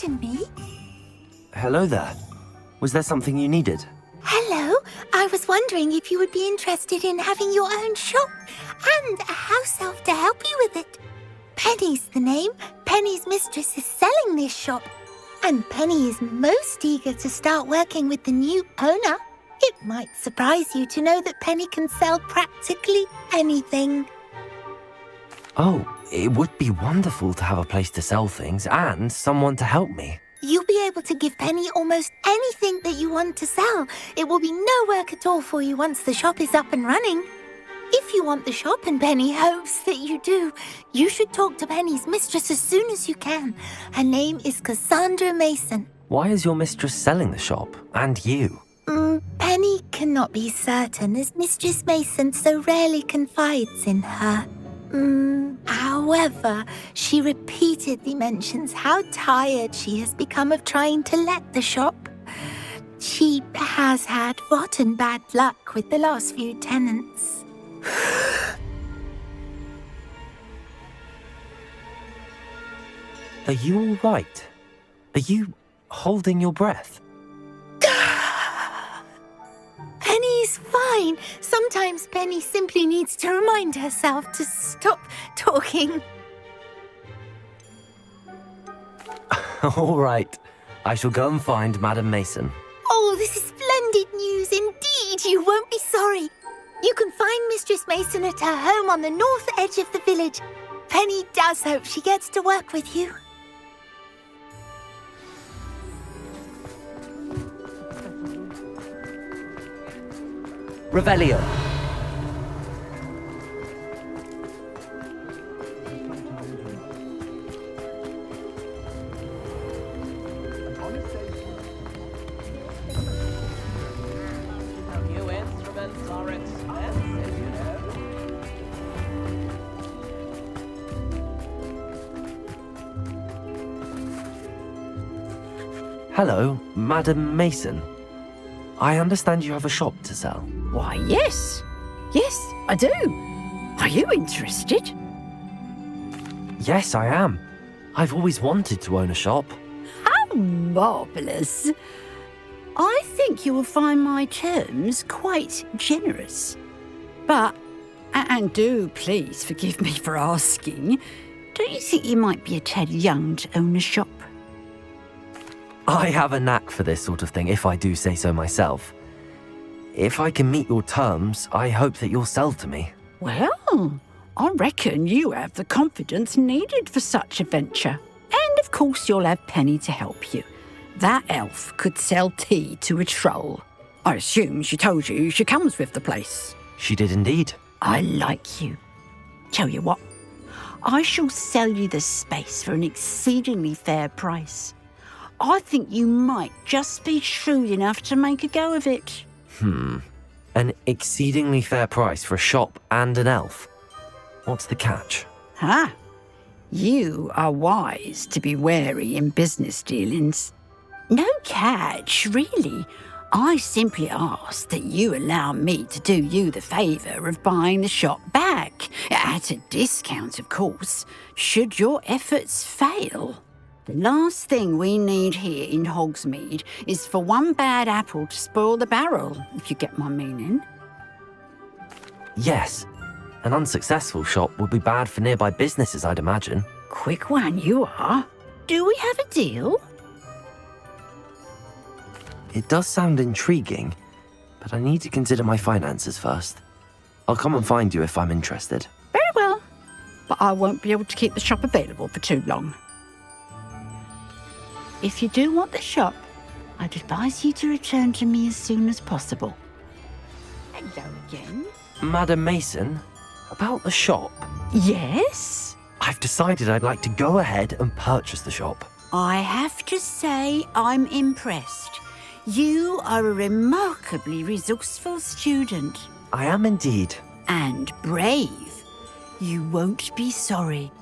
pardon me? Hello there. Was there something you needed? Hello, I was wondering if you would be interested in having your own shop and a house elf to help you with it. Penny's the name. Penny's mistress is selling this shop, and Penny is most eager to start working with the new owner. It might surprise you to know that Penny can sell practically anything. Oh, it would be wonderful to have a place to sell things and someone to help me. You'll be able to give Penny almost anything that you want to sell. It will be no work at all for you once the shop is up and running. If you want the shop, and Penny hopes that you do, you should talk to Penny's mistress as soon as you can. Her name is Cassandra Mason. Why is your mistress selling the shop? And you? Penny cannot be certain, as Mistress Mason so rarely confides in her. However, she repeatedly mentions how tired she has become of trying to let the shop. She has had rotten bad luck with the last few tenants. Are you all right? Are you holding your breath? Penny's fine. Sometimes Penny simply needs to remind herself to stop talking. All right. I shall go and find Madam Mason. Oh, this is splendid news indeed. You won't be sorry. You can find Mistress Mason at her home on the north edge of the village. Penny does hope she gets to work with you. Revelio. New instruments are expensive, you know. Hello, Madam Mason. I understand you have a shop to sell. Why, yes. Yes, I do. Are you interested? Yes, I am. I've always wanted to own a shop. How marvellous. I think you will find my terms quite generous. But, and do please forgive me for asking, don't you think you might be a tad young to own a shop? I have a knack for this sort of thing, if I do say so myself. If I can meet your terms, I hope that you'll sell to me. Well, I reckon you have the confidence needed for such a venture. And of course you'll have Penny to help you. That elf could sell tea to a troll. I assume she told you she comes with the place. She did indeed. I like you. Tell you what, I shall sell you the space for an exceedingly fair price. I think you might just be shrewd enough to make a go of it. An exceedingly fair price for a shop and an elf. What's the catch? You are wise to be wary in business dealings. No catch, really. I simply ask that you allow me to do you the favour of buying the shop back, at a discount, of course, should your efforts fail. The last thing we need here in Hogsmeade is for one bad apple to spoil the barrel, if you get my meaning. Yes. An unsuccessful shop would be bad for nearby businesses, I'd imagine. Quick one you are. Do we have a deal? It does sound intriguing, but I need to consider my finances first. I'll come and find you if I'm interested. Very well. But I won't be able to keep the shop available for too long. If you do want the shop, I'd advise you to return to me as soon as possible. Hello again. Madam Mason, about the shop. Yes? I've decided I'd like to go ahead and purchase the shop. I have to say I'm impressed. You are a remarkably resourceful student. I am indeed. And brave. You won't be sorry.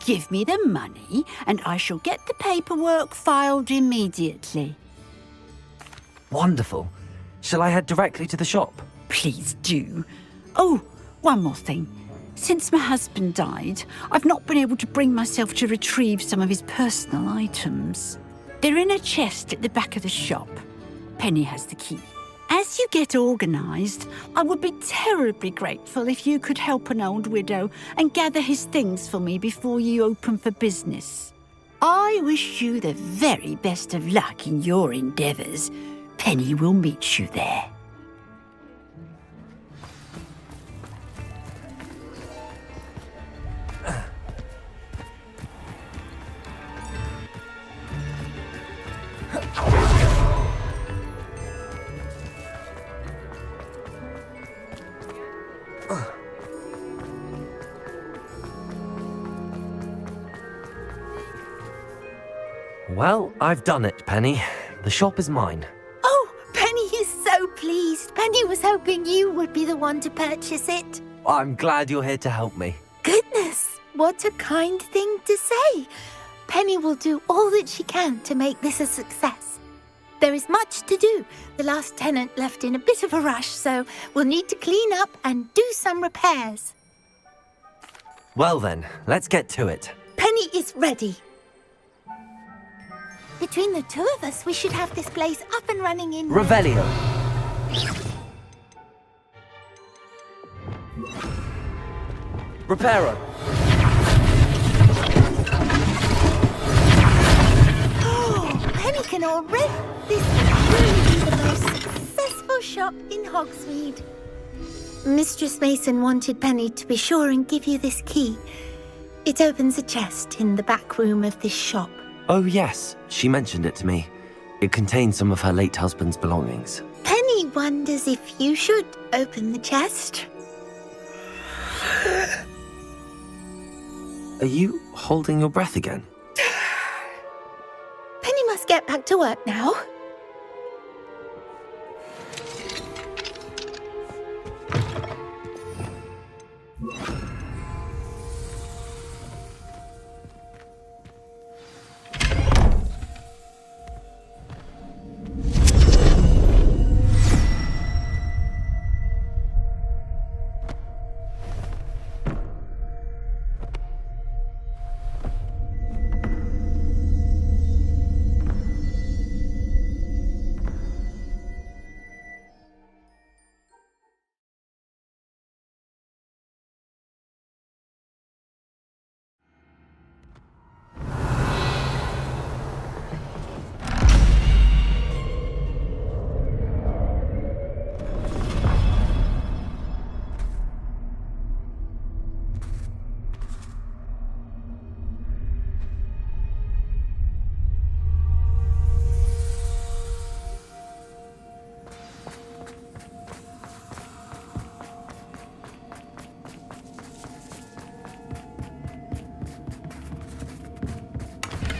Give me the money, and I shall get the paperwork filed immediately. Wonderful. Shall I head directly to the shop? Please do. Oh, one more thing. Since my husband died, I've not been able to bring myself to retrieve some of his personal items. They're in a chest at the back of the shop. Penny has the key. As you get organised, I would be terribly grateful if you could help an old widow and gather his things for me before you open for business. I wish you the very best of luck in your endeavours. Penny will meet you there. Well, I've done it, Penny. The shop is mine. Oh, Penny is so pleased. Penny was hoping you would be the one to purchase it. I'm glad you're here to help me. Goodness, what a kind thing to say. Penny will do all that she can to make this a success. There is much to do. The last tenant left in a bit of a rush, so we'll need to clean up and do some repairs. Well then, let's get to it. Penny is ready. Between the two of us, we should have this place up and running in... Revelio. Reparo. Penny can already... This will really be the most successful shop in Hogsmeade. Mistress Mason wanted Penny to be sure and give you this key. It opens a chest in the back room of this shop. Oh yes, she mentioned it to me. It contains some of her late husband's belongings. Penny wonders if you should open the chest. Are you holding your breath again? Penny must get back to work now.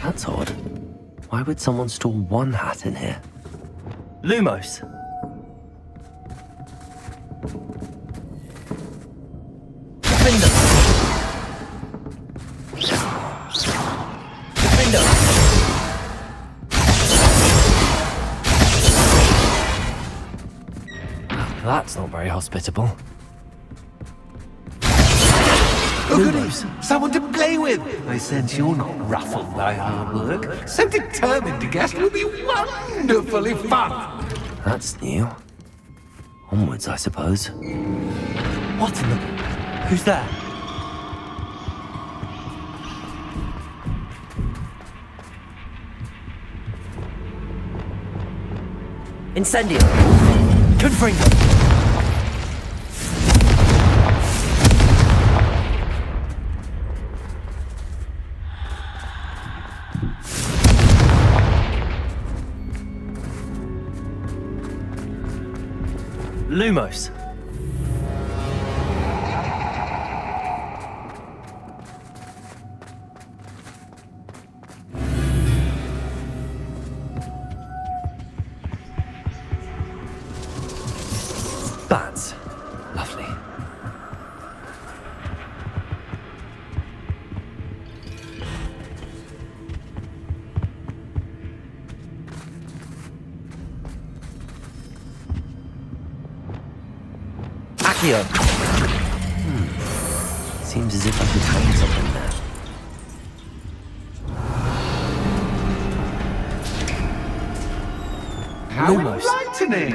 That's odd. Why would someone store one hat in here? Lumos! Defender! Defender! That's not very hospitable. Oh, goodies! Someone to play with! I sense you're not ruffled by hard work. So determined to guest will be wonderfully fun! That's new. Onwards, I suppose. What in the... Who's there? Incendio! Confringo! Lumos. Bats. Lovely. Accio. Seems as if I could hang something there. listening.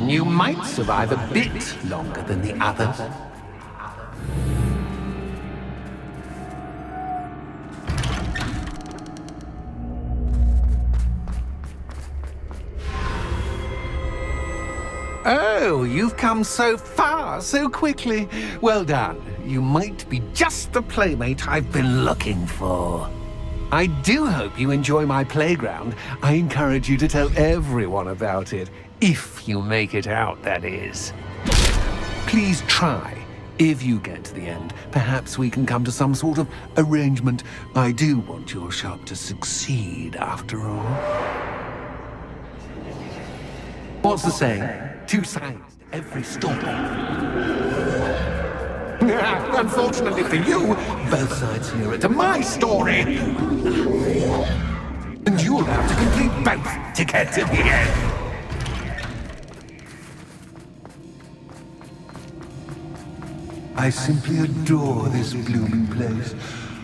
You might survive a bit longer than the others. Oh, you've come so far, so quickly. Well done. You might be just the playmate I've been looking for. I do hope you enjoy my playground. I encourage you to tell everyone about it. If you make it out, that is. Please try. If you get to the end, perhaps we can come to some sort of arrangement. I do want your shop to succeed, after all. What's the saying? Two sides to every story. Unfortunately for you, both sides here are to my story. And you'll have to complete both to get to the end. I simply adore this blooming place,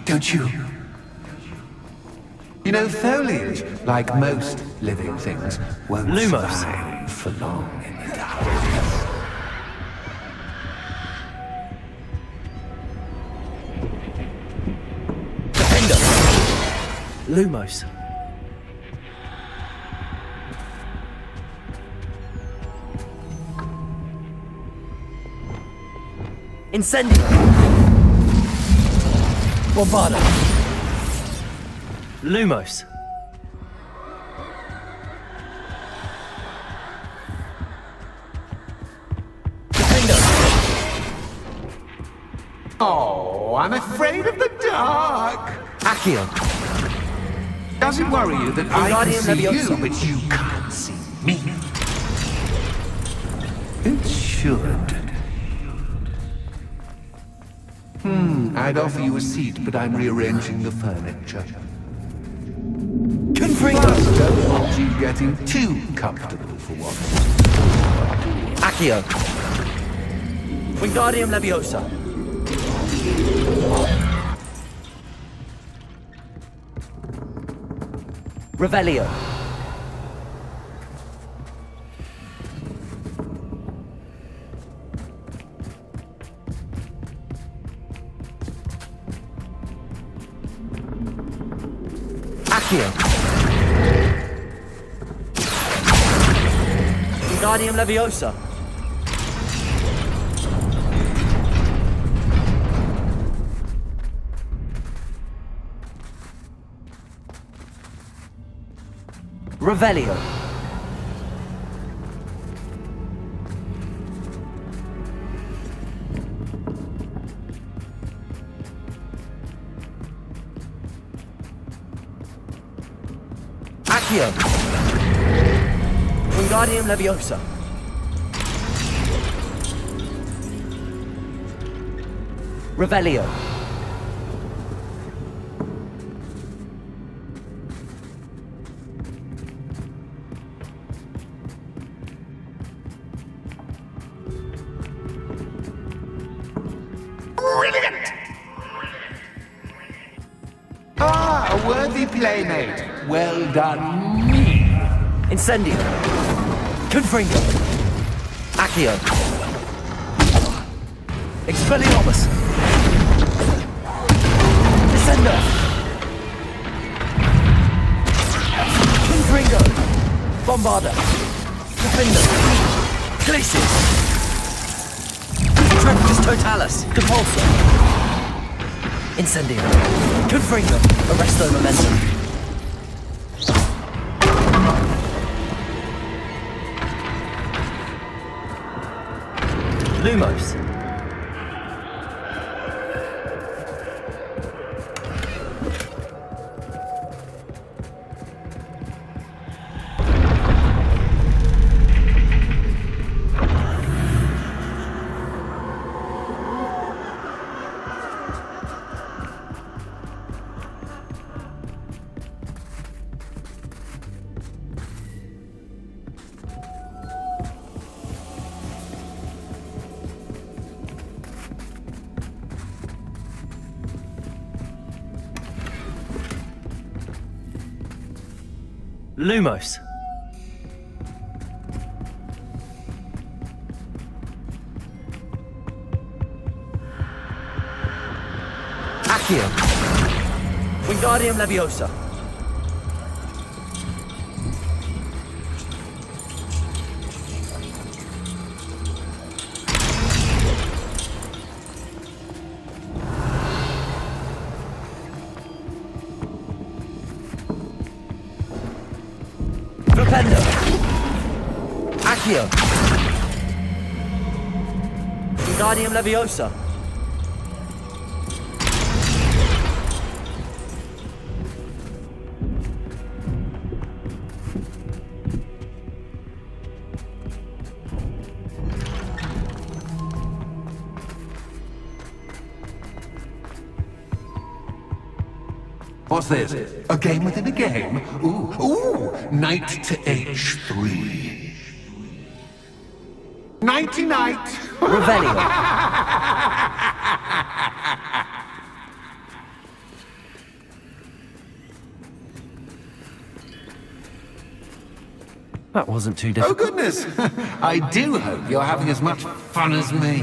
don't you? You know, foliage, like most living things, won't survive for long in the darkness. Lumos. Incendio. Bombarda. Lumos. Defendo. Oh, I'm afraid of the dark. Accio. Does it worry you that I can Wingardium see you, Leviosa. but you can't see me? It should. I'd offer you a seat, but I'm rearranging the furniture. Confringo. Plus, don't want you getting too comfortable for once. Accio. Wingardium Leviosa. Revelio. Accio. Wingardium Leviosa. Revelio. Accio. Wingardium Leviosa. Revelio. Brilliant! Ah, a worthy playmate. Well done, me. Incendio. Confringo. Accio. Expelliarmus. Descendo. Confringo. Bombarda. Defender. Glacius. Trempus Totalis. Compulsor. Incendio. Confringo. Arresto Momentum. Lumos. Lumos. Accio. Wingardium Leviosa. Flipendo. Accio. Wingardium Leviosa. What's this? A game within a game? Ooh, knight to h3. Nighty-night! Revelio. That wasn't too Oh, difficult. goodness! I do hope you're having as much fun as me.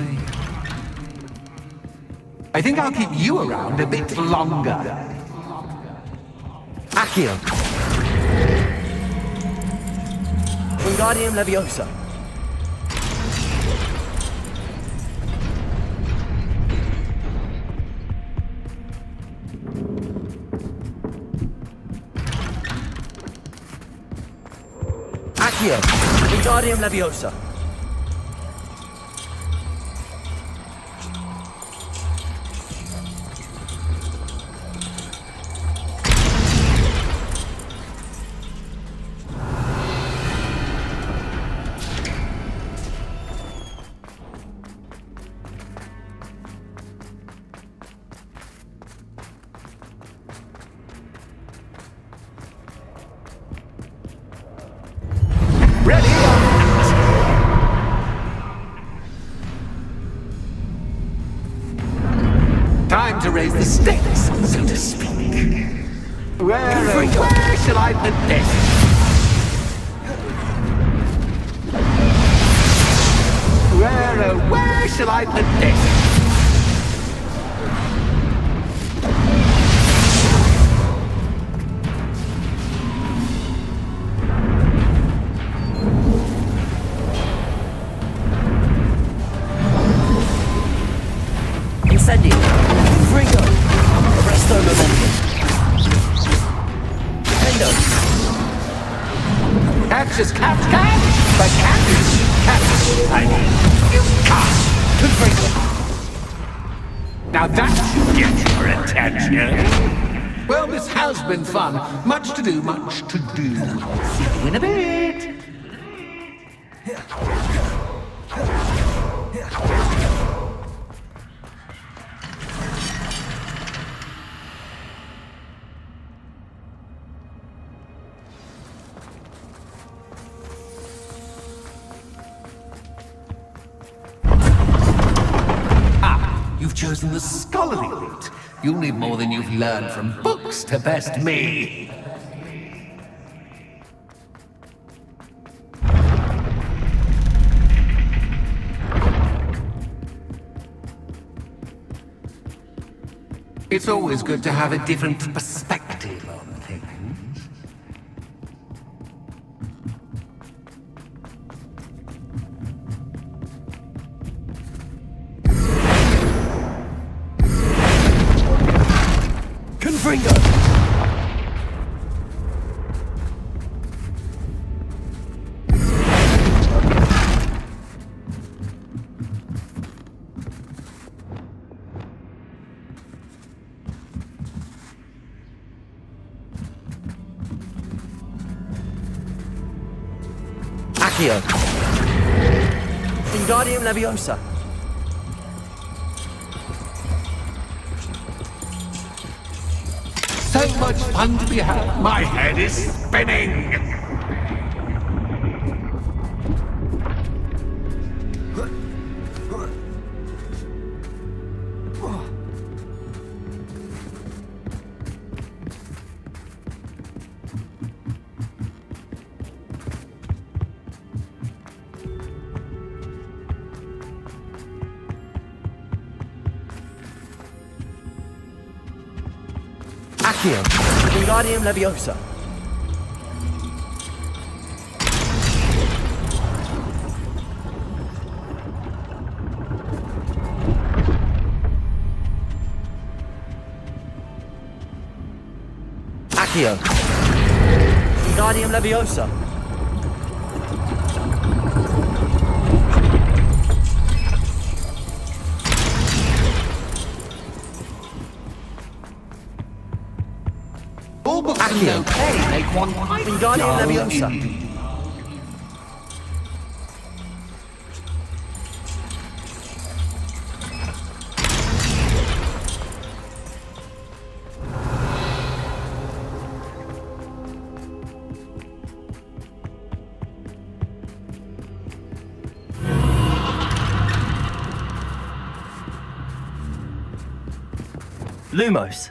I think I'll keep you around a bit longer. Accio. Wingardium Leviosa. Accio. Wingardium Leviosa. Ready? Time to raise the stakes, so to speak. Where shall I put this? Where shall I put this? Incendio. Frigo. Arresto Momentum. Pendo. Catch is catch. But catch. I mean, you can't. Now that should get your attention. Well, this has been fun. Much to do, much to do. See you in a bit. You've chosen the scholarly route. You'll need more than you've learned from books to best me. It's always good to have a different perspective on things. Confringo. Accio. Wingardium Leviosa. So much fun to be had. My head is spinning. Accio. Wingardium Leviosa. Accio. Wingardium Leviosa. All books and Accio. no pay make one quite Wingardium dull Leviosa. indeed. Lumos.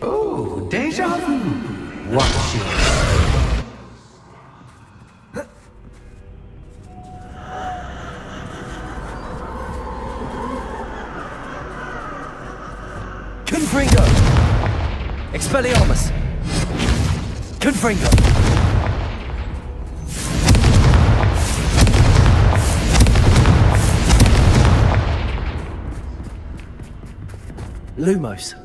Oh, deja vu. What's your... Confringo. Expelliarmus. Confringo. Lumos.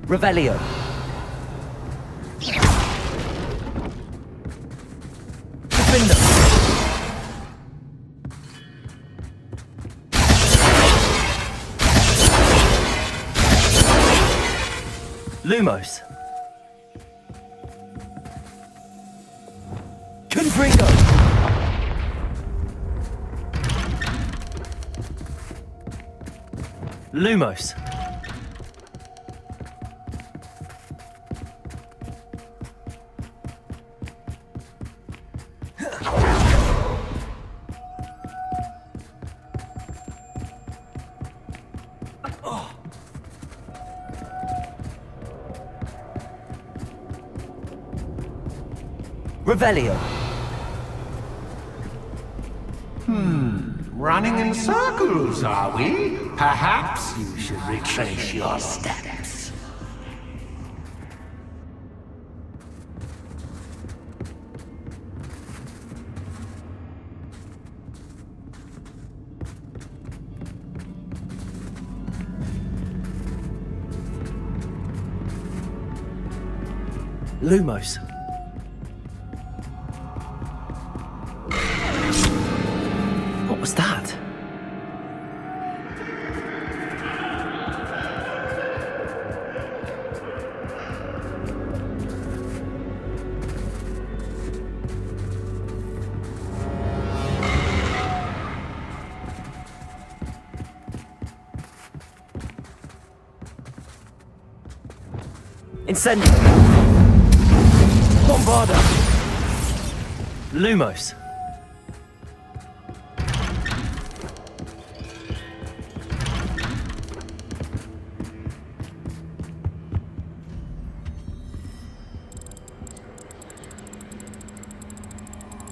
Revelio. Defender. Lumos. Confringo. Lumos. Revelio. Running in circles, are we? Perhaps you should retrace your steps. Lumos. What was that? Incendio. Bombarda. Lumos.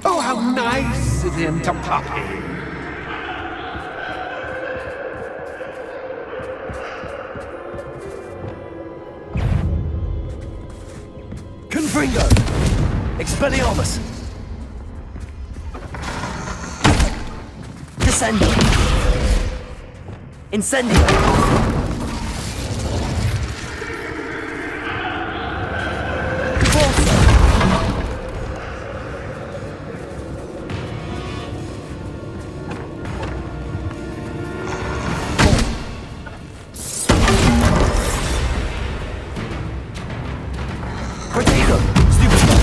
Oh, how nice of him to pop in. Confringo. Expelliarmus. Descendio. Incendio. Protego. Stupefy.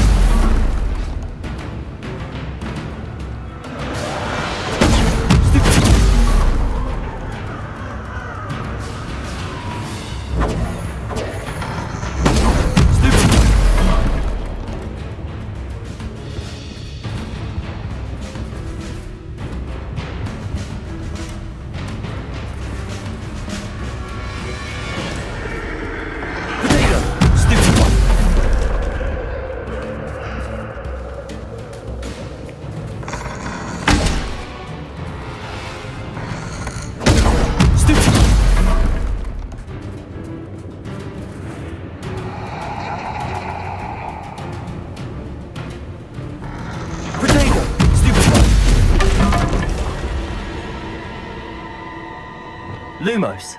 Lumos.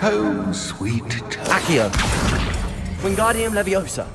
Home, sweet Accio. Wingardium Leviosa.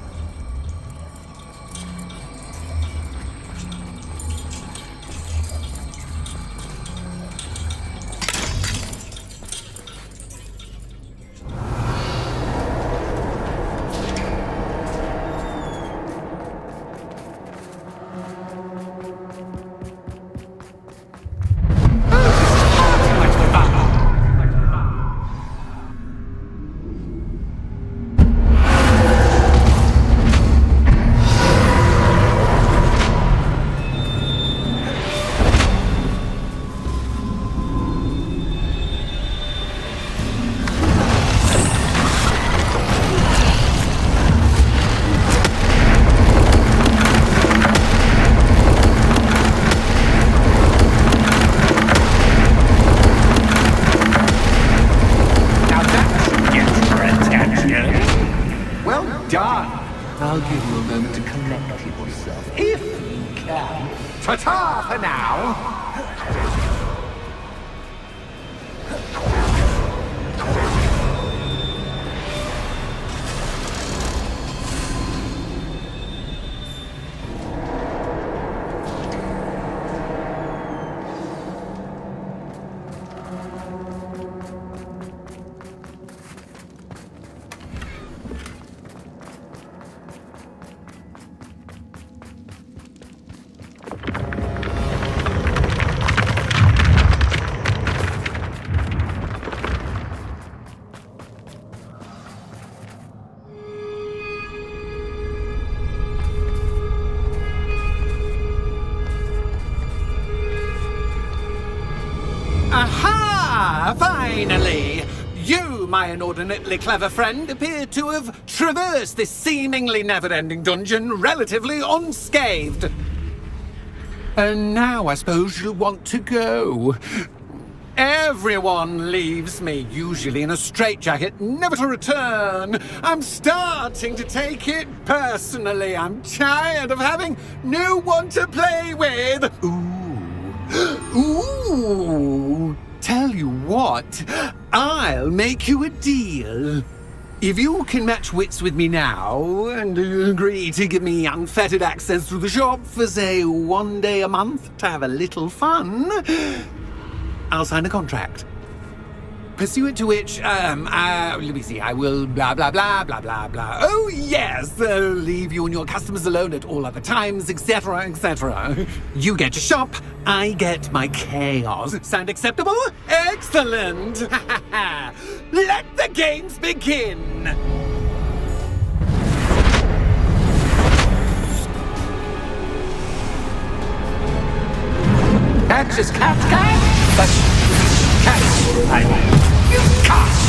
I'll give you a moment to collect yourself, if you can. Ta-ta for now! Aha! Finally! You, my inordinately clever friend, appear to have traversed this seemingly never-ending dungeon relatively unscathed. And now I suppose you'll want to go. Everyone leaves me, usually in a straitjacket, never to return. I'm starting to take it personally. I'm tired of having no one to play with. Ooh, tell you what, I'll make you a deal. If you can match wits with me now and agree to give me unfettered access to the shop for, say, 1 day a month to have a little fun, I'll sign a contract. Pursuant to which, let me see, I will blah, blah, blah, blah, blah, blah. Oh, yes, leave you and your customers alone at all other times, etc., etc. You get to shop, I get my chaos. Sound acceptable? Excellent! Let the games begin! Catch is catch, but catch, you catch!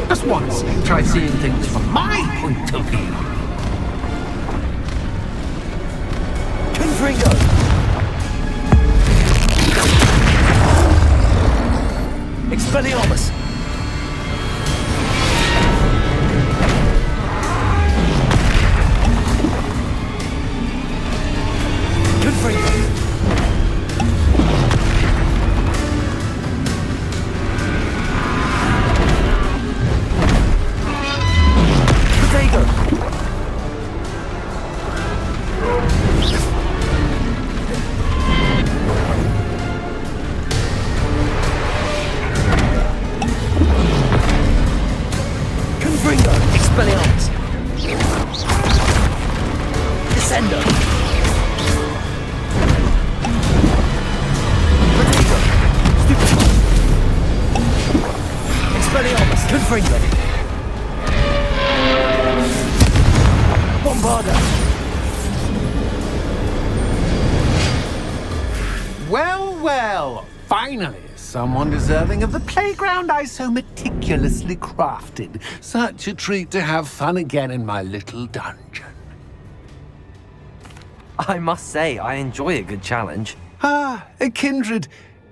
Just once, try seeing things from my point of view. Confringo! Expelliarmus! Protego! Confringo! Expelliarmus! Descendo! Protego! Stupefy! Expelliarmus! Confringo! Bombarda! Well, well, finally, someone deserving of the playground I so meticulously crafted. Such a treat to have fun again in my little dungeon. I must say, I enjoy a good challenge. Ah, a kindred,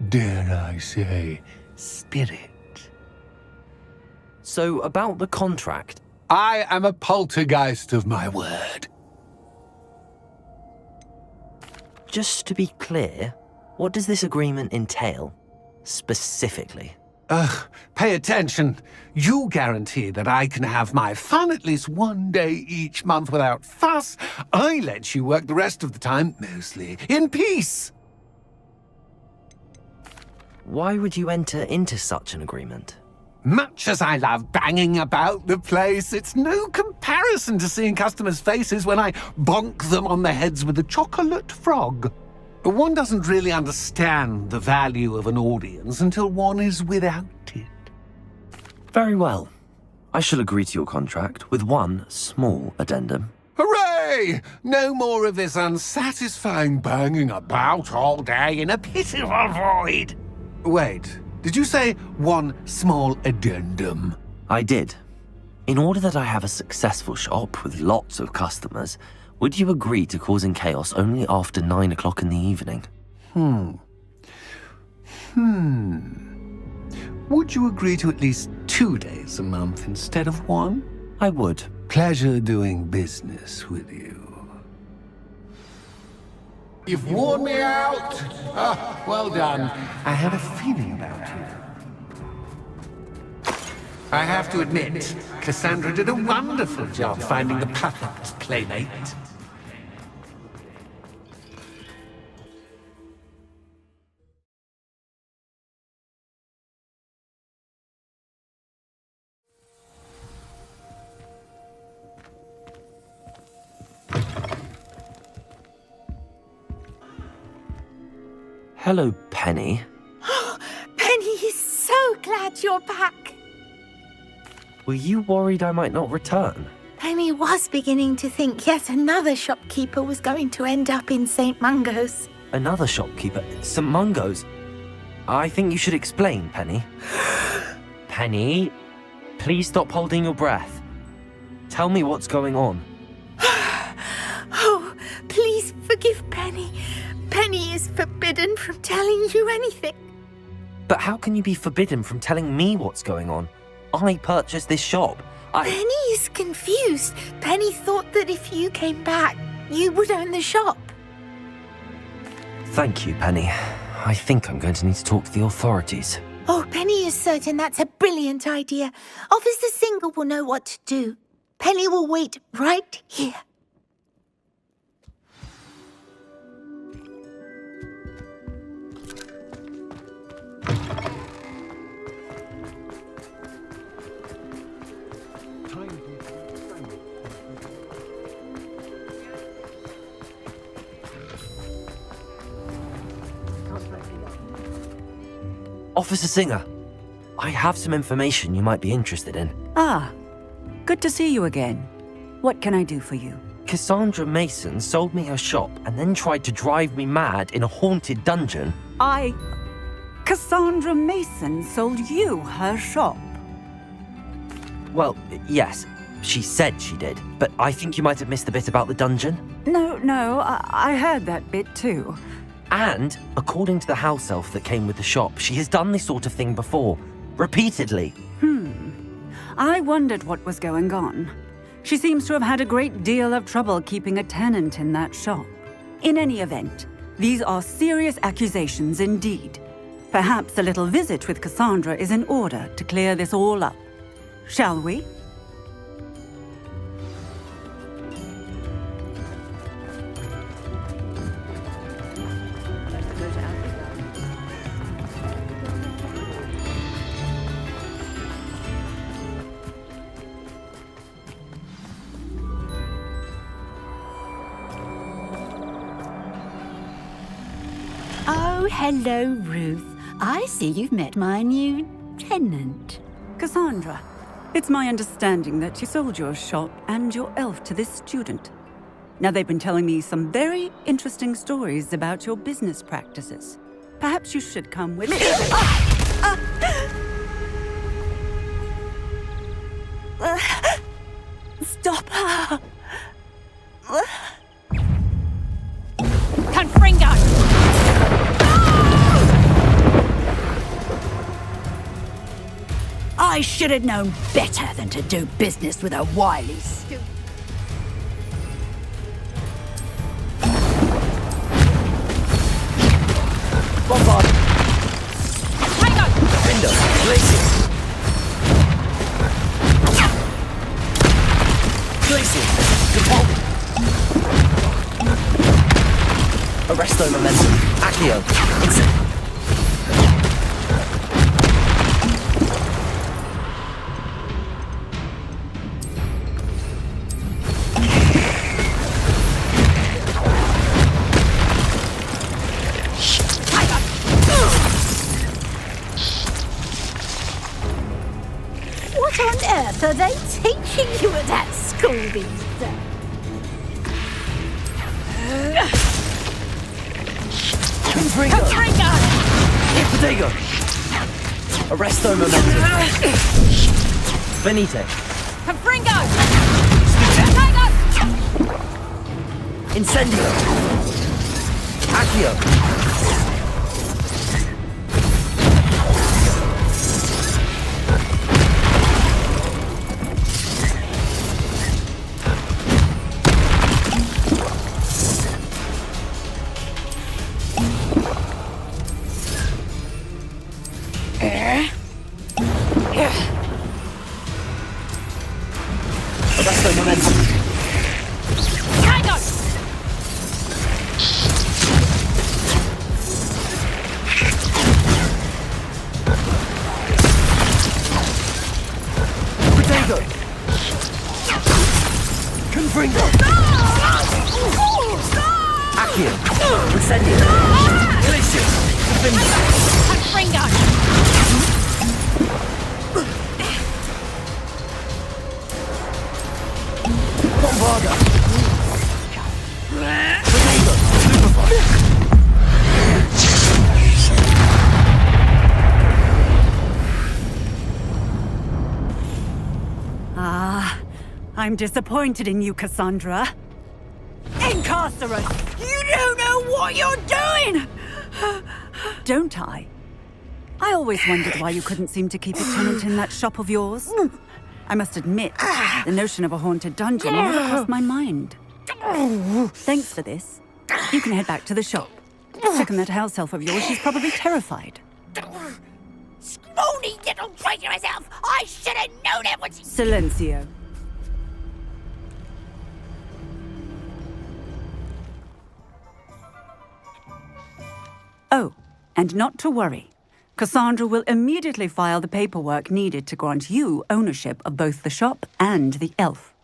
dare I say, spirit. So, about the contract. I am a poltergeist of my word. Just to be clear, what does this agreement entail? Specifically. Pay attention. You guarantee that I can have my fun at least one day each month without fuss. I let you work the rest of the time, mostly in peace. Why would you enter into such an agreement? Much as I love banging about the place, it's no comparison to seeing customers' faces when I bonk them on the heads with a chocolate frog. One doesn't really understand the value of an audience until one is without it. Very well. I shall agree to your contract with one small addendum. Hooray! No more of this unsatisfying banging about all day in a pitiful void. Wait, did you say one small addendum? I did. In order that I have a successful shop with lots of customers, would you agree to causing chaos only after 9 o'clock in the evening? Would you agree to at least 2 days a month instead of one? I would. Pleasure doing business with you. You've worn me out. Ah, well done. I had a feeling about you. I have to admit, Cassandra did a wonderful job finding the perfect playmate. Hello, Penny. Penny is so glad you're back. Were you worried I might not return? Penny was beginning to think yet another shopkeeper was going to end up in St. Mungo's. Another shopkeeper? St. Mungo's? I think you should explain, Penny. Penny, please stop holding your breath. Tell me what's going on. Oh, please forgive Penny. Penny is forbidden from telling you anything. But how can you be forbidden from telling me what's going on? I purchased this shop. Penny is confused. Penny thought that if you came back, you would own the shop. Thank you, Penny. I think I'm going to need to talk to the authorities. Oh, Penny is certain that's a brilliant idea. Officer Singer will know what to do. Penny will wait right here. Officer Singer, I have some information you might be interested in. Ah, good to see you again. What can I do for you? Cassandra Mason sold me her shop and then tried to drive me mad in a haunted dungeon. Cassandra Mason sold you her shop? Well, yes, she said she did, but I think you might have missed the bit about the dungeon. No, I heard that bit too. And, according to the house elf that came with the shop, she has done this sort of thing before. Repeatedly. I wondered what was going on. She seems to have had a great deal of trouble keeping a tenant in that shop. In any event, these are serious accusations indeed. Perhaps a little visit with Cassandra is in order to clear this all up. Shall we? hello, Ruth. I see you've met my new tenant. Cassandra, it's my understanding that you sold your shop and your elf to this student. Now, they've been telling me some very interesting stories about your business practices. Perhaps you should come with me. Stop her! Confringo! I should have known better than to do business with a wily student. Bombard! Window, Glacier! Glacier! Control! Arresto Momentum. Accio. Insect. What on earth are they teaching you at that school these days? Confringo! Ipodego! Arresto Momentum. Benite. Confringo! Incendio. Accio. Arresto Momentum. Potato. Confringo. Accio. Incendio. Glacier. Bombarda. Potato. Superfire. I'm disappointed in you, Cassandra. Incarcerate! You don't know what you're doing! Don't I? I always wondered why you couldn't seem to keep a tenant in that shop of yours. I must admit, the notion of a haunted dungeon never crossed my mind. Thanks for this. You can head back to the shop. Check on that house elf of yours, she's probably terrified. Scrawny little traitor herself! I should have known it was... Silencio. Oh, and not to worry. Cassandra will immediately file the paperwork needed to grant you ownership of both the shop and the elf.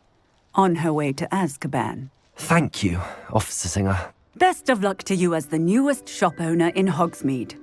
On her way to Azkaban. Thank you, Officer Singer. Best of luck to you as the newest shop owner in Hogsmeade.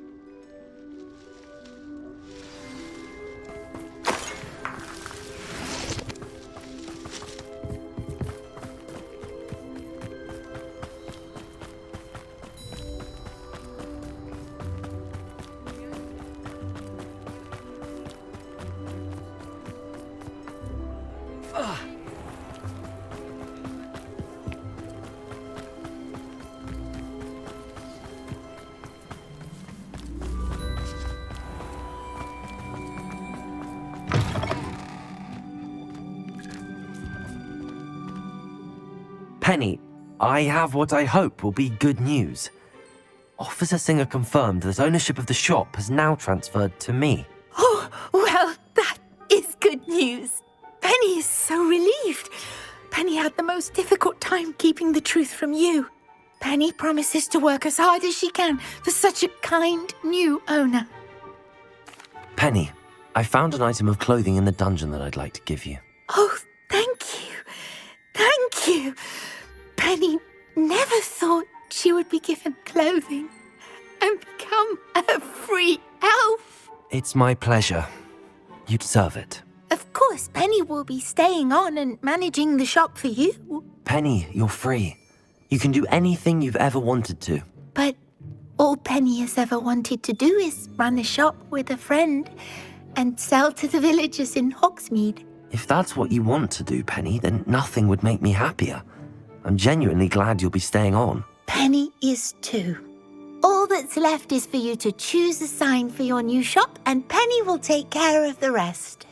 Penny, I have what I hope will be good news. Officer Singer confirmed that ownership of the shop has now transferred to me. Oh, well, that is good news. Penny is so relieved. Penny had the most difficult time keeping the truth from you. Penny promises to work as hard as she can for such a kind new owner. Penny, I found an item of clothing in the dungeon that I'd like to give you. Oh, thank you. Thank you. Penny never thought she would be given clothing and become It's my pleasure. You deserve it. Of course, Penny will be staying on and managing the shop for you. Penny, you're free. You can do anything you've ever wanted to. But all Penny has ever wanted to do is run a shop with a friend and sell to the villagers in Hogsmeade. If that's what you want to do, Penny, then nothing would make me happier. I'm genuinely glad you'll be staying on. Penny is too. All that's left is for you to choose a sign for your new shop, and Penny will take care of the rest.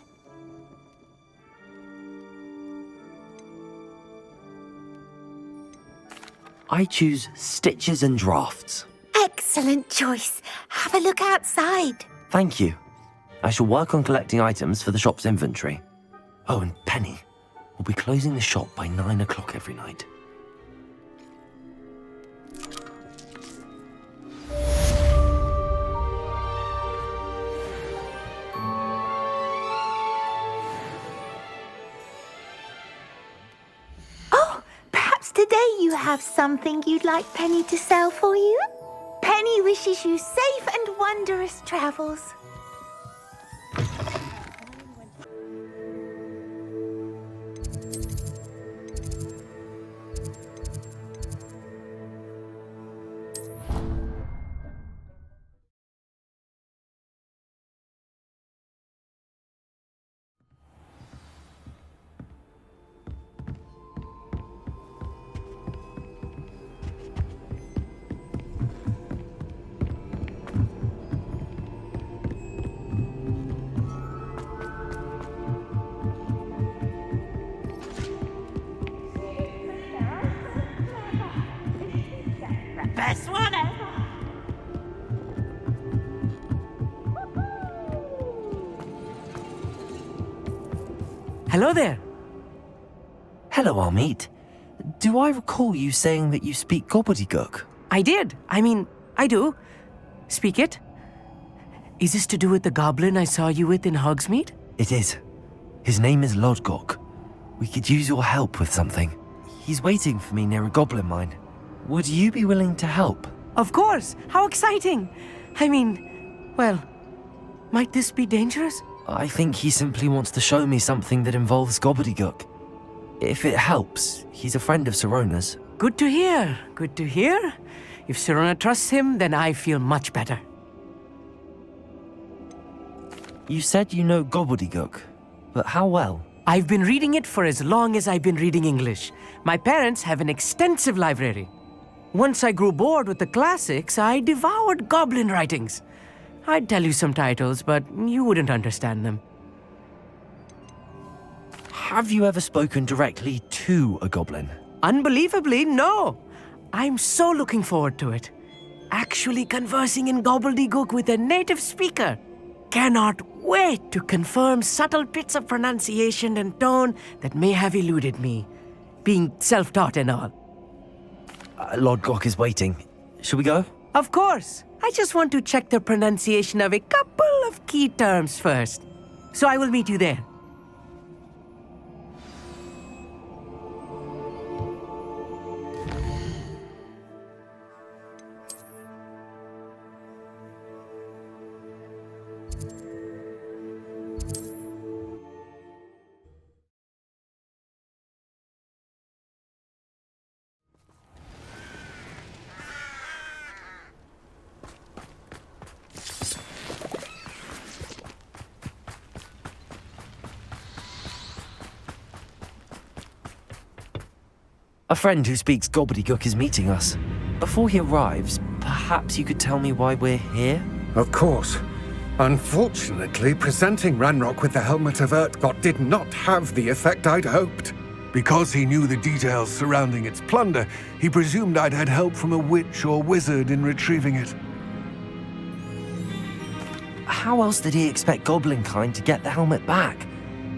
I choose Stitches and Drafts. Excellent choice. Have a look outside. Thank you. I shall work on collecting items for the shop's inventory. Oh, and Penny, we'll be closing the shop by 9 o'clock every night. Oh, perhaps today you have something you'd like Penny to sell for you? Penny wishes you safe and wondrous travels. Best one ever. Hello there. Hello, Armeet. Do I recall you saying that you speak Gobbledegook? I did. I do. Speak it. Is this to do with the goblin I saw you with in Hogsmeade? It is. His name is Lodgok. We could use your help with something. He's waiting for me near a goblin mine. Would you be willing to help? Of course. How exciting. Well, might this be dangerous? I think he simply wants to show me something that involves Gobbledegook. If it helps, he's a friend of Sirona's. Good to hear. Good to hear. If Sirona trusts him, then I feel much better. You said you know Gobbledegook, but how well? I've been reading it for as long as I've been reading English. My parents have an extensive library. Once I grew bored with the classics, I devoured goblin writings. I'd tell you some titles, but you wouldn't understand them. Have you ever spoken directly to a goblin? Unbelievably, no. I'm so looking forward to it. Actually conversing in gobbledygook with a native speaker. Cannot wait to confirm subtle bits of pronunciation and tone that may have eluded me, being self-taught and all. Lodgok is waiting. Shall we go? Of course. I just want to check the pronunciation of a couple of key terms first. So I will meet you there. A friend who speaks Gobbledegook is meeting us. Before he arrives, perhaps you could tell me why we're here? Of course. Unfortunately, presenting Ranrock with the Helmet of Urtkot did not have the effect I'd hoped. Because he knew the details surrounding its plunder, he presumed I'd had help from a witch or wizard in retrieving it. How else did he expect Goblinkind to get the helmet back?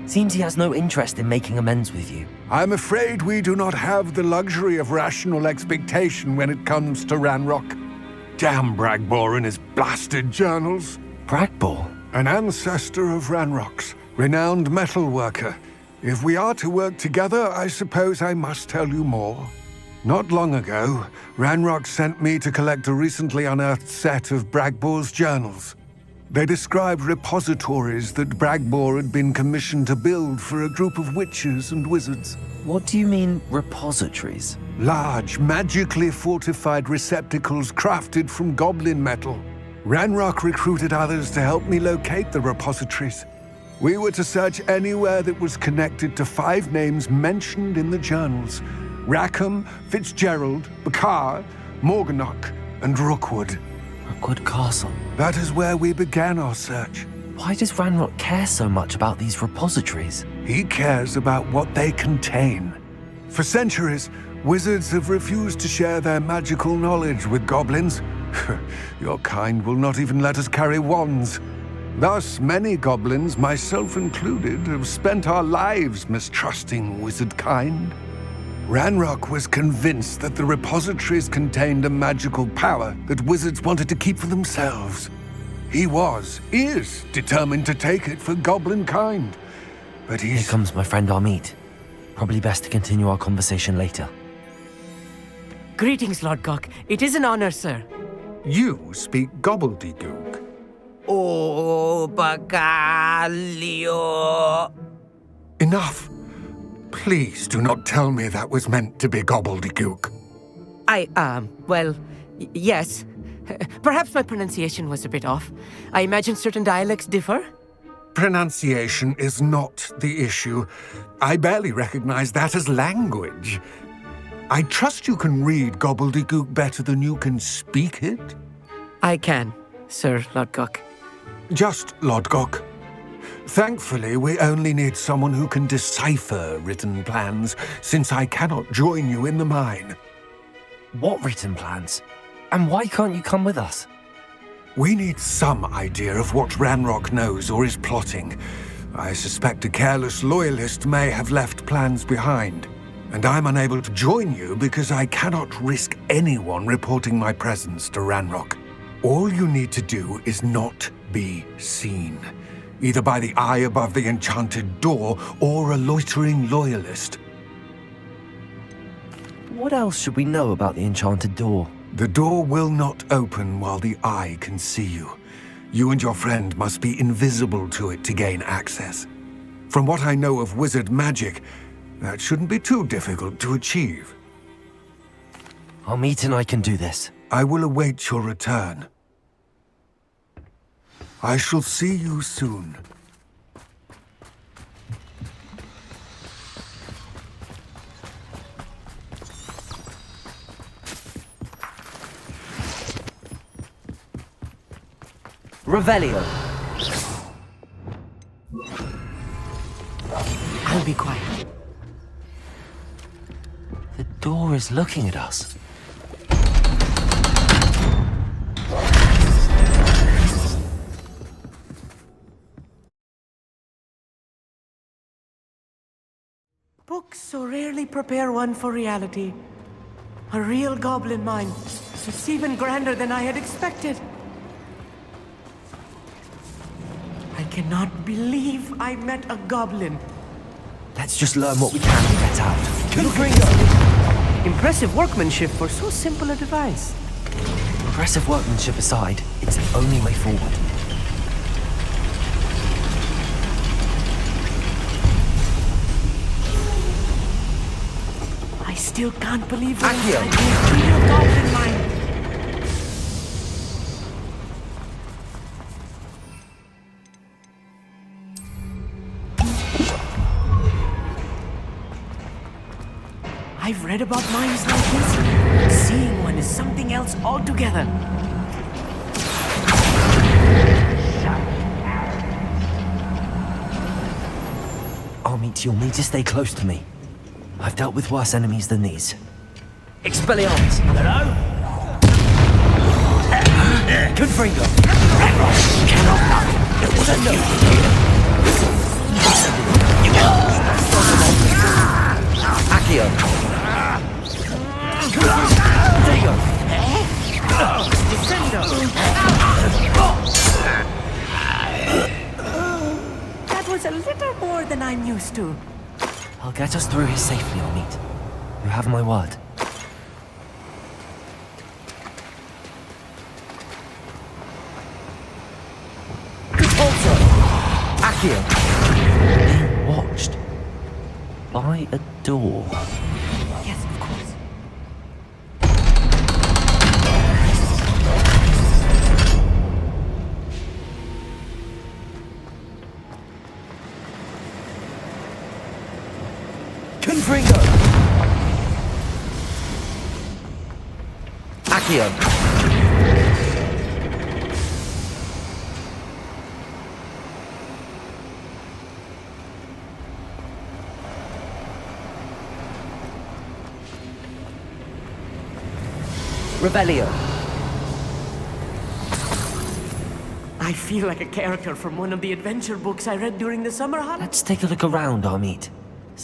Seems he has no interest in making amends with you. I'm afraid we do not have the luxury of rational expectation when it comes to Ranrock. Damn Bragbor and his blasted journals. Bragbor? An ancestor of Ranrock's, renowned metal worker. If we are to work together, I suppose I must tell you more. Not long ago, Ranrock sent me to collect a recently unearthed set of Bragbor's journals. They described repositories that Bragbor had been commissioned to build for a group of witches and wizards. What do you mean, repositories? Large, magically fortified receptacles crafted from goblin metal. Ranrock recruited others to help me locate the repositories. We were to search anywhere that was connected to 5 names mentioned in the journals: Rackham, Fitzgerald, Bakar, Morganach, and Rookwood. Rookwood Castle. That is where we began our search. Why does Ranrock care so much about these repositories? He cares about what they contain. For centuries, wizards have refused to share their magical knowledge with goblins. Your kind will not even let us carry wands. Thus, many goblins, myself included, have spent our lives mistrusting wizard kind. Ranrock was convinced that the repositories contained a magical power that wizards wanted to keep for themselves. He is determined to take it for goblin kind. But Here comes my friend Amit. Probably best to continue our conversation later. Greetings, Lord Gok. It is an honor, sir. You speak gobbledygook. Oh, Bagalio. Enough. Please do not tell me that was meant to be gobbledygook. Yes. Perhaps my pronunciation was a bit off. I imagine certain dialects differ. Pronunciation is not the issue. I barely recognize that as language. I trust you can read gobbledygook better than you can speak it? I can, Sir Lord Gok. Just Lodgok. Thankfully, we only need someone who can decipher written plans, since I cannot join you in the mine. What written plans? And why can't you come with us? We need some idea of what Ranrock knows or is plotting. I suspect a careless loyalist may have left plans behind. And I'm unable to join you because I cannot risk anyone reporting my presence to Ranrock. All you need to do is not be seen, either by the eye above the enchanted door or a loitering loyalist. What else should we know about the enchanted door? The door will not open while the eye can see you. You and your friend must be invisible to it to gain access. From what I know of wizard magic, that shouldn't be too difficult to achieve. Amit and I can do this. I will await your return. I shall see you soon. Revelio. I'll be quiet. The door is looking at us. Books so rarely prepare one for reality. A real goblin mine. It's even grander than I had expected. I cannot believe I met a goblin. Let's just learn what we can and get out. Impressive workmanship for so simple a device. Impressive workmanship aside, it's the only way forward. I still can't believe we're Accio. inside a real goblin mine. I've read about mines like this. Seeing one is something else altogether. Amit, you'll need to stay close to me. I've dealt with worse enemies than these. Expelliarmus! Hello? Confringo! Cannot lie. It was a no. Accio! Digo! That was a little more than I'm used to. I'll get us through here safely, Amit. You have my word. Accio. Being watched. By a door. Yes, of course. Confringo! Accio. Revelio. I feel like a character from one of the adventure books I read during the summer holiday. Let's take a look around, Amit.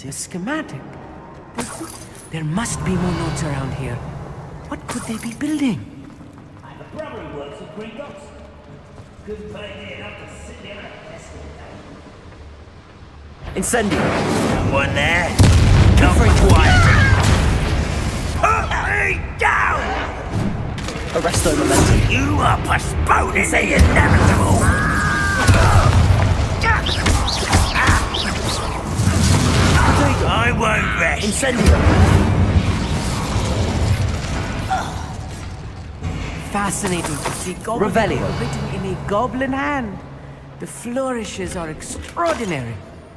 A schematic. There must be more notes around here. What could they be building? The probably works with Green Dots. Couldn't pay me enough to sit there and test it. Incendio. One there. Confringo. Put me down! Arresto momentum. You are postponing the inevitable! I won't rest. Incendio. Fascinating to see goblin Revelio. written in a goblin hand. The flourishes are extraordinary.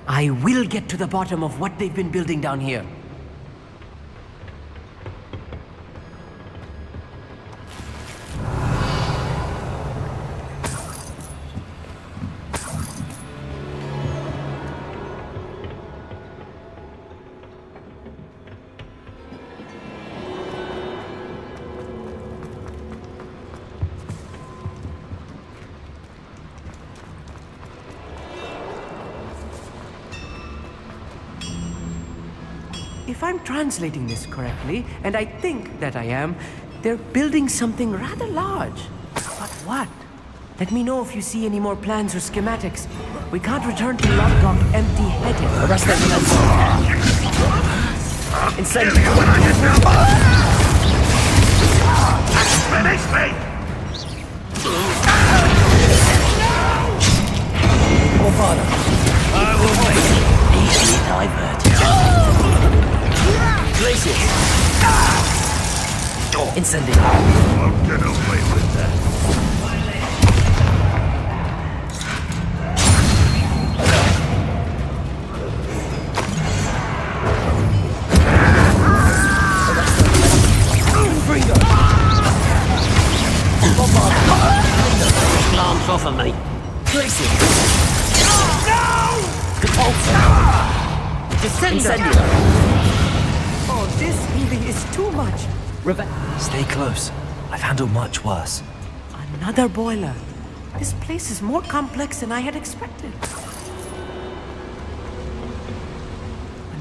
I will get to the bottom of what they've been building down here. If I'm translating this correctly, and I think that I am, they're building something rather large. But what? Let me know if you see any more plans or schematics. We can't return to Lodgok empty-headed. Arresto momentum. Incendio. Finish me! Orvada. I will wait. Easily diverted. Glacius. Incendio. I'll get away with that. Confringo. Alarms off of me. Glacius. No! Repulsor. Incendio. Oh, this really is too much. Stay close. I've handled much worse. Another boiler. This place is more complex than I had expected.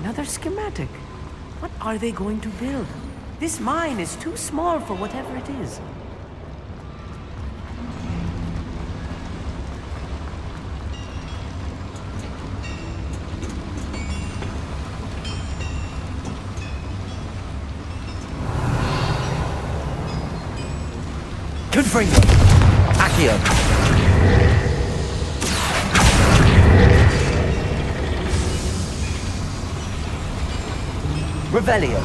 Another schematic. What are they going to build? This mine is too small for whatever it is. Confringo. Accio. Revelio.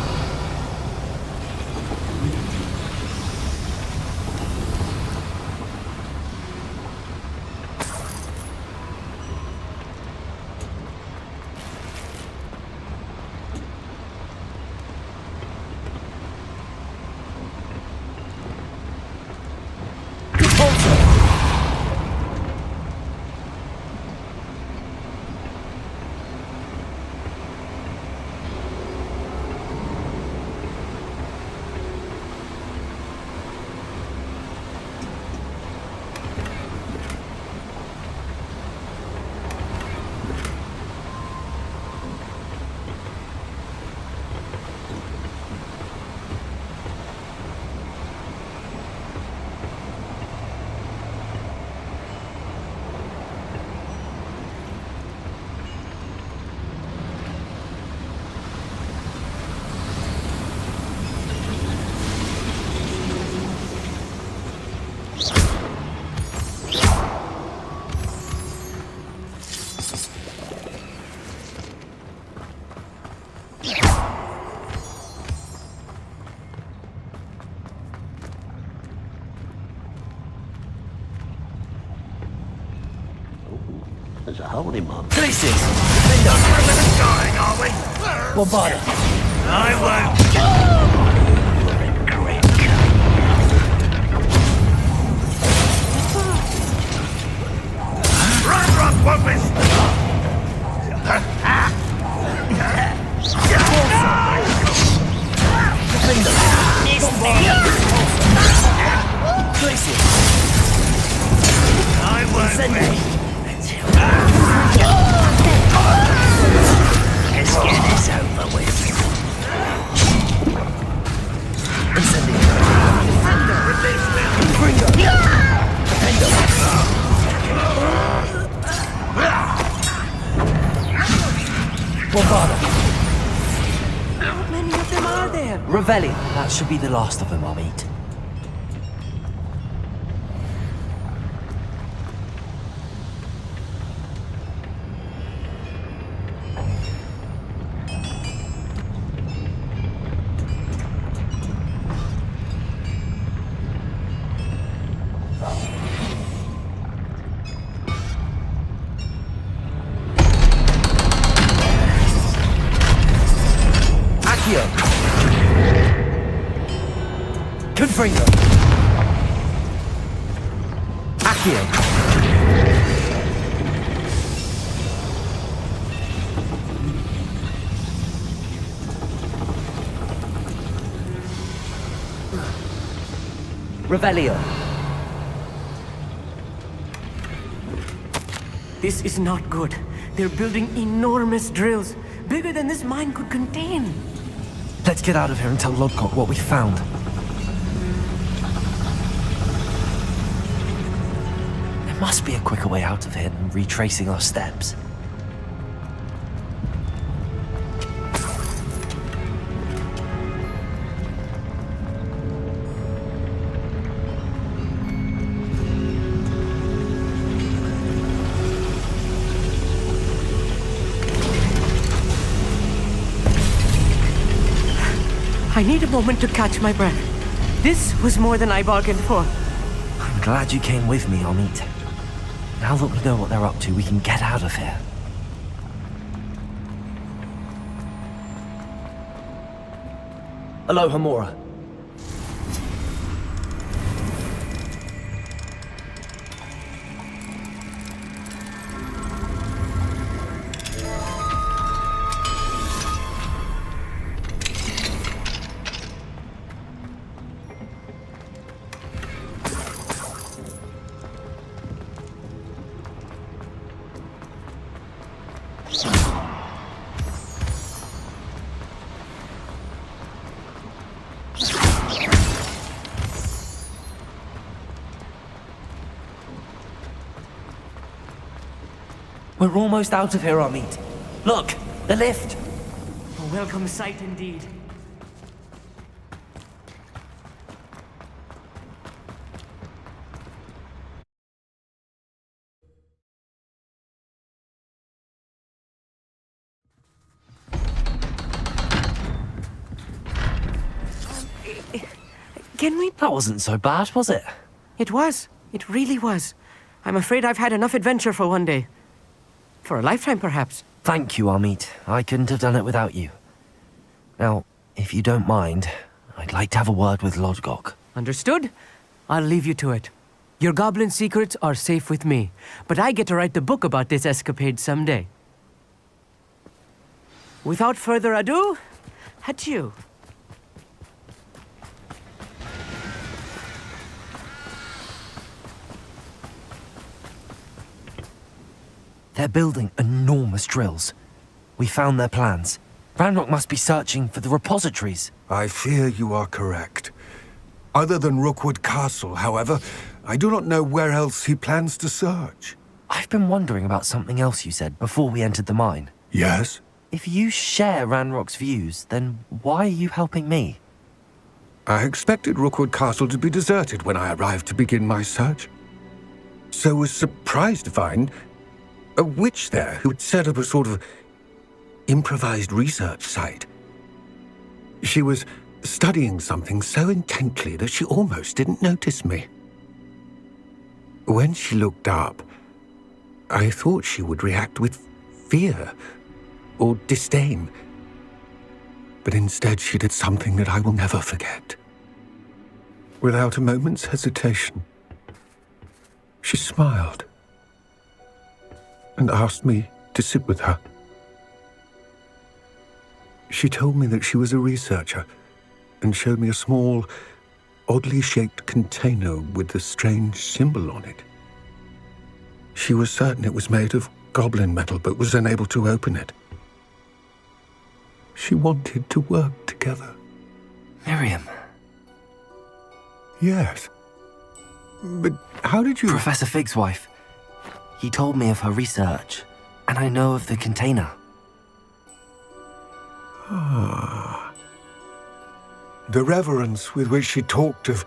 as a holy month. Places! Dying, are we? Bombarda! I won't. You're in great Run, won't miss! Places! I won't win. Let's get this over with. How many of them are there? Revelli. That should be the last of them, I'll meet. Confringo. Accio. Revelio. This is not good. They're building enormous drills, bigger than this mine could contain. Let's get out of here and tell Lodcock what we found. There must be a quicker way out of here than retracing our steps. I need a moment to catch my breath. This was more than I bargained for. I'm glad you came with me, Amit. Now that we know what they're up to, we can get out of here. Aloha, Mora. We're almost out of here, Amit. Look, the lift. A welcome sight indeed. Can we... That wasn't so bad, was it? It was. It really was. I'm afraid I've had enough adventure for one day. For a lifetime, perhaps. Thank you, Amit. I couldn't have done it without you. Now, if you don't mind, I'd like to have a word with Lodgok. Understood? I'll leave you to it. Your goblin secrets are safe with me, but I get to write the book about this escapade someday. Without further ado, adieu. They're building enormous drills. We found their plans. Ranrock must be searching for the repositories. I fear you are correct. Other than Rookwood Castle, however, I do not know where else he plans to search. I've been wondering about something else you said before we entered the mine. Yes? If you share Ranrock's views, then why are you helping me? I expected Rookwood Castle to be deserted when I arrived to begin my search. So was surprised to find a witch there who had set up a sort of improvised research site. She was studying something so intently that she almost didn't notice me. When she looked up, I thought she would react with fear or disdain. But instead she did something that I will never forget. Without a moment's hesitation, she smiled and asked me to sit with her. She told me that she was a researcher and showed me a small, oddly shaped container with a strange symbol on it. She was certain it was made of goblin metal, but was unable to open it. She wanted to work together. Miriam. Yes. But how did you... Professor Fig's wife. He told me of her research, and I know of the container. Ah. The reverence with which she talked of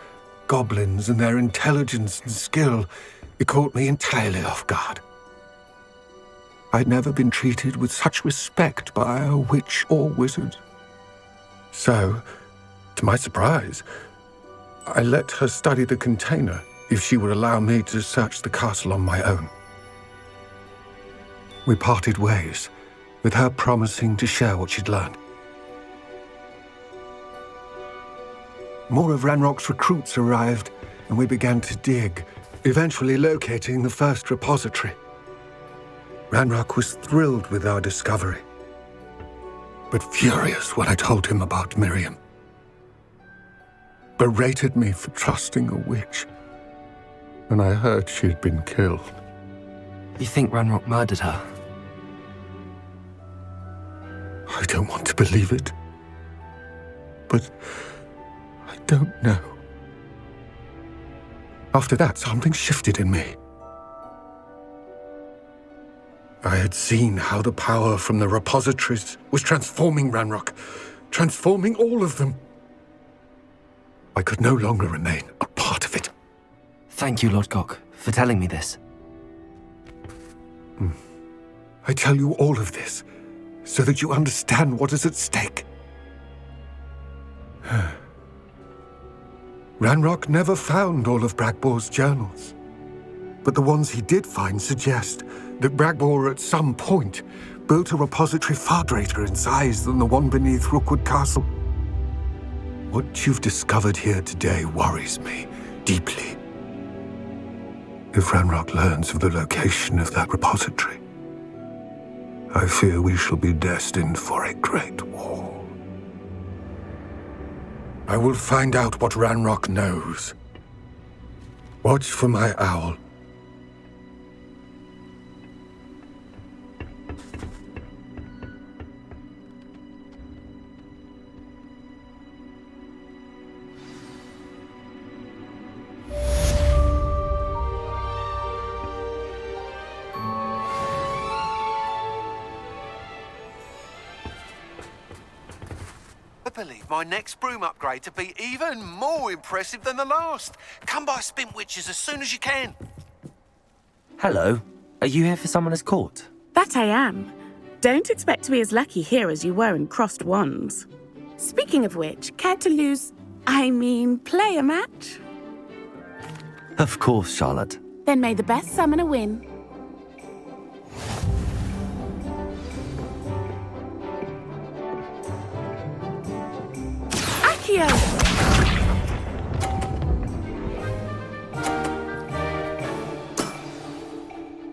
goblins and their intelligence and skill, it caught me entirely off guard. I'd never been treated with such respect by a witch or wizard. So, to my surprise, I let her study the container if she would allow me to search the castle on my own. We parted ways, with her promising to share what she'd learned. More of Ranrock's recruits arrived, and we began to dig, eventually locating the first repository. Ranrock was thrilled with our discovery, but furious when I told him about Miriam. Berated me for trusting a witch when I heard she had been killed. You think Ranrock murdered her? I don't want to believe it, but I don't know. After that, something shifted in me. I had seen how the power from the repositories was transforming Ranrock, transforming all of them. I could no longer remain a part of it. Thank you, Lord Gok, for telling me this. I tell you all of this so that you understand what is at stake. Ranrock never found all of Bragbor's journals, but the ones he did find suggest that Bragbor at some point built a repository far greater in size than the one beneath Rookwood Castle. What you've discovered here today worries me deeply. If Ranrock learns of the location of that repository, I fear we shall be destined for a great war. I will find out what Ranrock knows. Watch for my owl. I believe my next broom upgrade to be even more impressive than the last. Come by Spin Witches as soon as you can. Hello. Are you here for someone as court? That I am. Don't expect to be as lucky here as you were in Crossed Wands. Speaking of which, care to play a match? Of course, Charlotte. Then may the best summoner win. Accio!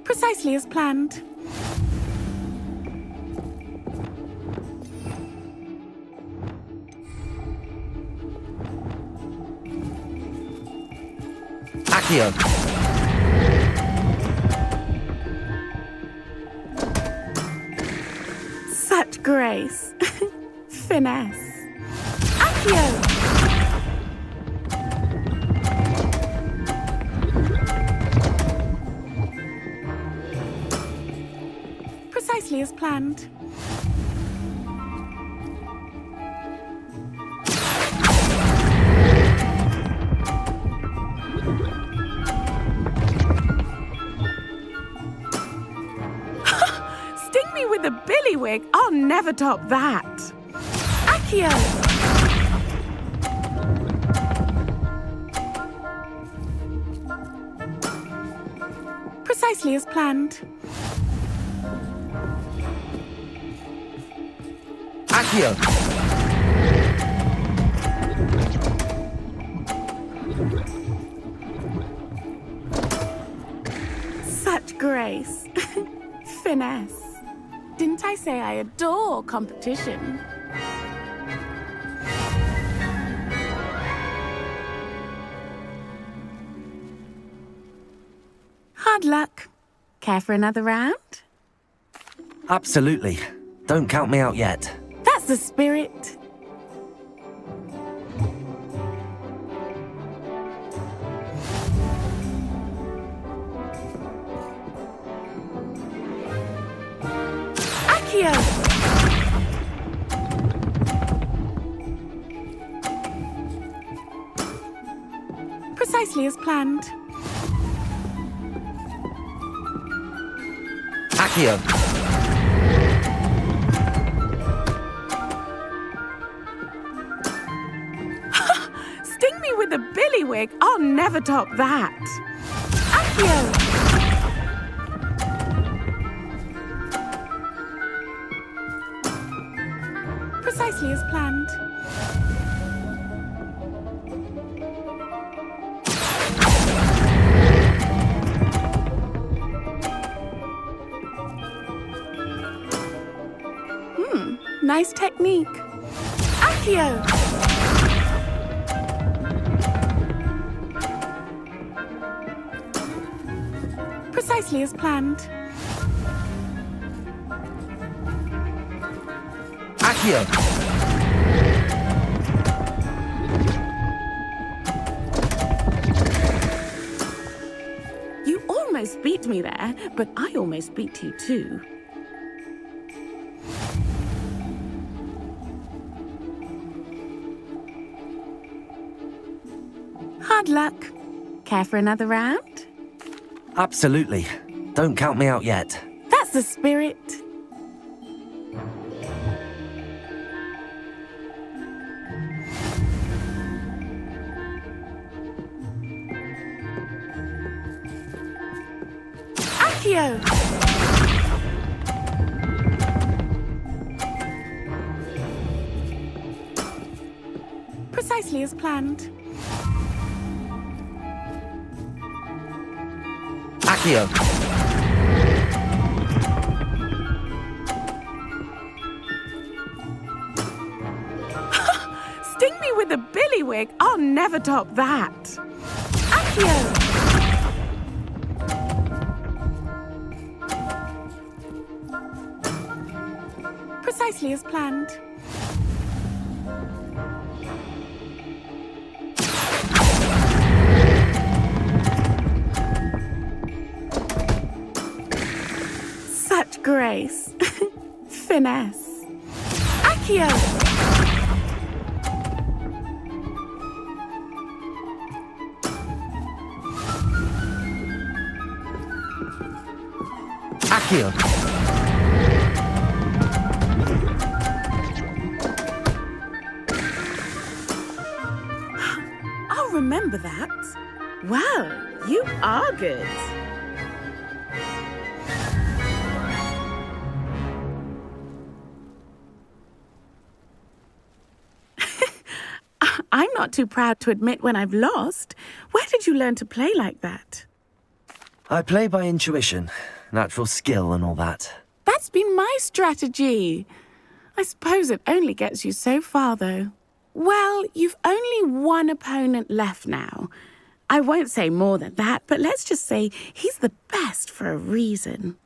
Precisely as planned. Accio! Such grace. Finesse. Accio! Precisely as planned. Sting me with a billywig. I'll never top that. Accio! Precisely as planned. Accio! Such grace. Finesse. Didn't I say I adore competition? Hard luck. Care for another round? Absolutely. Don't count me out yet. That's the spirit. Accio! Precisely as planned. Accio! Sting me with a billywig. I'll never top that. Accio! Precisely as planned. Nice technique. Accio! Precisely as planned. Accio! You almost beat me there, but I almost beat you too. Hard luck. Care for another round? Absolutely. Don't count me out yet. That's the spirit. Accio! Precisely as planned. Accio! Sting me with a billywig. I'll never top that. Accio! Precisely as planned. Such grace. Finesse. Accio! Accio! I'll remember that. Well, you are good. I'm not too proud to admit when I've lost. Where did you learn to play like that? I play by intuition, natural skill and all that. That's been my strategy. I suppose it only gets you so far, though. Well, you've only one opponent left now. I won't say more than that, but let's just say he's the best for a reason.